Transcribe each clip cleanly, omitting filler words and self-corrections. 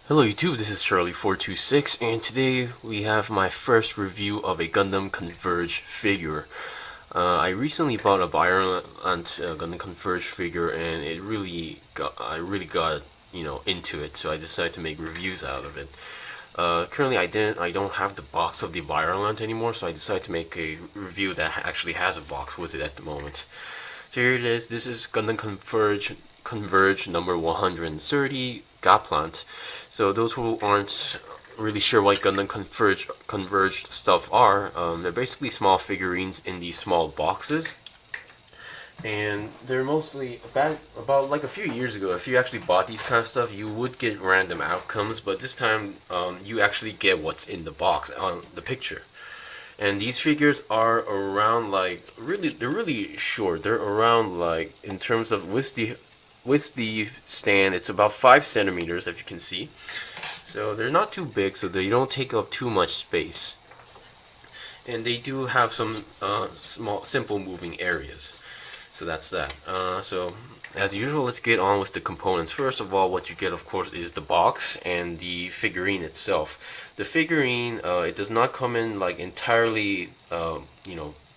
Hello YouTube, this is Charlie426, and today we have my first review of a Gundam Converge figure. I recently bought a Byron Gundam Converge figure, and I really got into it, so I decided to make reviews out of it. Currently, I don't have the box of the Byron anymore, so I decided to make a review that actually has a box with it at the moment. So here it is. This is Gundam Converge number 130 Gaplant. So those who aren't really sure what Gundam Converge stuff are, they're basically small figurines in these small boxes. And they're mostly about like a few years ago, if you actually bought these kind of stuff, you would get random outcomes, but this time you actually get what's in the box on the picture. And these figures are around they're really short. They're around in terms of with the stand, it's about 5 centimeters, if you can see. So they're not too big, so they don't take up too much space. And they do have some small, simple moving areas. So that's that. So as usual, let's get on with the components. First of all, what you get, of course, is the box and the figurine itself. The figurine, it does not come in entirely,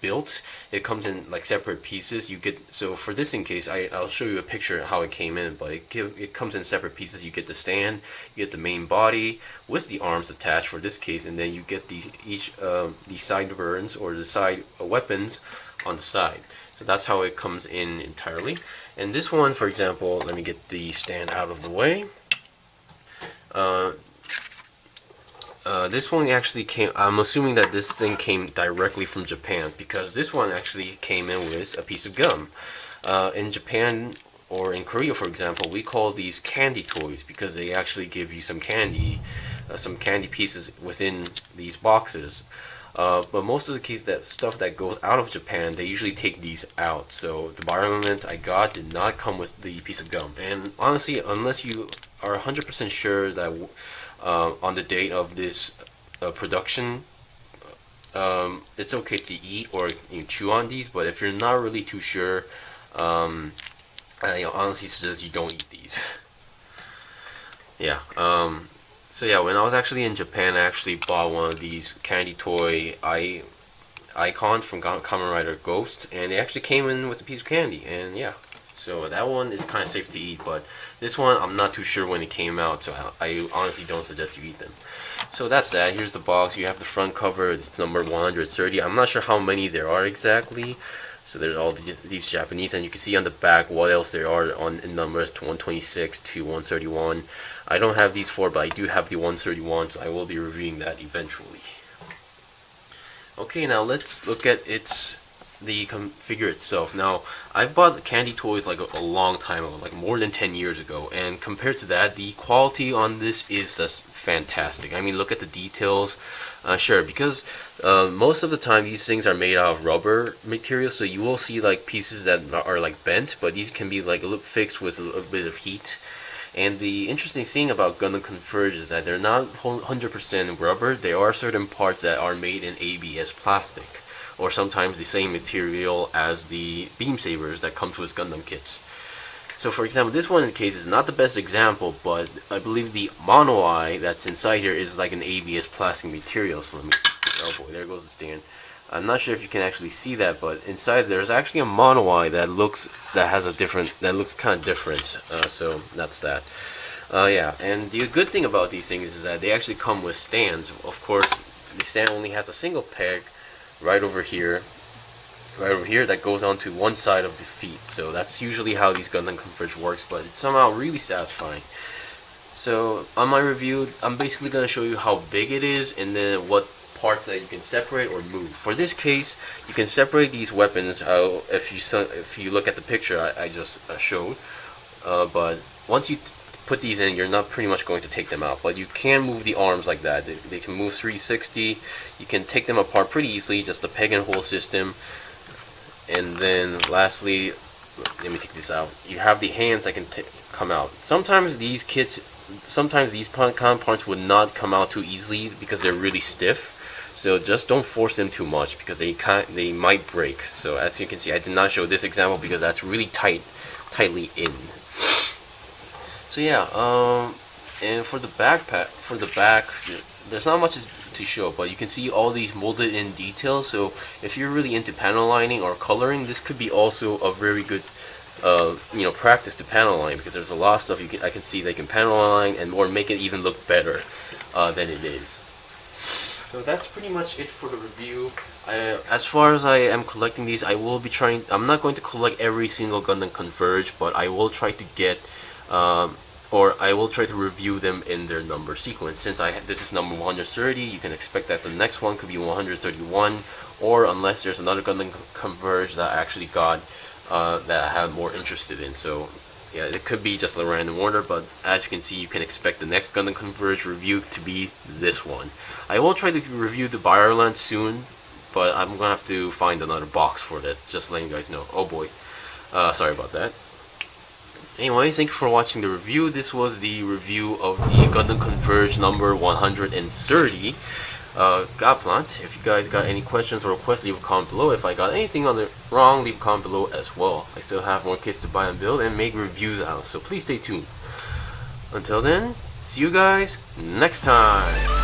built. It comes in separate pieces. So for this in case, I'll show you a picture of how it came in, but it comes in separate pieces. You get the stand, you get the main body with the arms attached for this case, and then you get the sideburns or the side weapons on the side. So that's how it comes in entirely. And this one, for example, let me get the stand out of the way. This one actually came, I'm assuming that this thing came directly from Japan, because this one actually came in with a piece of gum. In Japan, or in Korea for example, we call these candy toys, because they actually give you some candy pieces within these boxes. But most of the case, that stuff that goes out of Japan, they usually take these out. So the environment I got did not come with the piece of gum. And honestly, unless you are 100% sure that on the date of this production, it's okay to eat or chew on these. But if you're not really too sure, I honestly suggest you don't eat these. Yeah. So yeah, when I was actually in Japan, I actually bought one of these candy toy icons from Kamen Rider Ghost, and it actually came in with a piece of candy, and yeah. So that one is kind of safe to eat, but this one I'm not too sure when it came out, so I honestly don't suggest you eat them. So that's that. Here's the box. You have the front cover. It's number 130. I'm not sure how many there are exactly. So there's all these Japanese, and you can see on the back what else there are in numbers, 126 to 131. I don't have these 4, but I do have the 131, so I will be reviewing that eventually. Okay, now let's look at the figure itself. Now, I've bought candy toys a long time ago, more than 10 years ago, and compared to that, the quality on this is just fantastic. I mean, look at the details. Sure, because most of the time these things are made out of rubber material, so you will see pieces that are bent, but these can be a little fixed with a bit of heat. And the interesting thing about Gundam Converge is that they're not 100% rubber. There are certain parts that are made in ABS plastic, or sometimes the same material as the beam sabers that comes with Gundam kits. So for example, this one in case is not the best example, but I believe the mono eye that's inside here is an ABS plastic material. So let me, oh boy, there goes the stand. I'm not sure if you can actually see that, but inside there's actually a mono eye that looks kind of different. So that's that. Yeah, and the good thing about these things is that they actually come with stands. Of course, the stand only has a single peg right over here that goes onto one side of the feet. So that's usually how these Gundam Converge works, but it's somehow really satisfying. So on my review, I'm basically going to show you how big it is and then what parts that you can separate or move. For this case, you can separate these weapons if you look at the picture I just showed, but once you put these in, you're not pretty much going to take them out, but you can move the arms like that. They can move 360. You can take them apart pretty easily, just a peg and hole system. And then lastly, let me take this out. You have the hands that can come out. Sometimes these kind of parts would not come out too easily because they're really stiff. So just don't force them too much because they might break. So as you can see, I did not show this example because that's really tightly in. So yeah, And for the back, there's not much to show, but you can see all these molded in details. So if you're really into panel lining or coloring, this could be also a very good practice to panel line, because there's a lot of stuff I can see they can panel line and or make it even look better than it is. So that's pretty much it for the review. As far as I am collecting these, I'm not going to collect every single Gundam Converge, but I will try to get, or I will try to review them in their number sequence. Since this is number 130, you can expect that the next one could be 131, or unless there's another Gundam Converge that I actually got that I have more interested in. So yeah, it could be just a random order, but as you can see, you can expect the next Gundam Converge review to be this one. I will try to review the Bioland soon, but I'm gonna have to find another box for that, just letting you guys know. Oh boy, sorry about that. Anyway, thank you for watching the review. This was the review of the Gundam Converge number 130 Gaplant. If you guys got any questions or requests, leave a comment below. If I got anything on it wrong, leave a comment below as well. I still have more kits to buy and build and make reviews out, so please stay tuned. Until then, see you guys next time.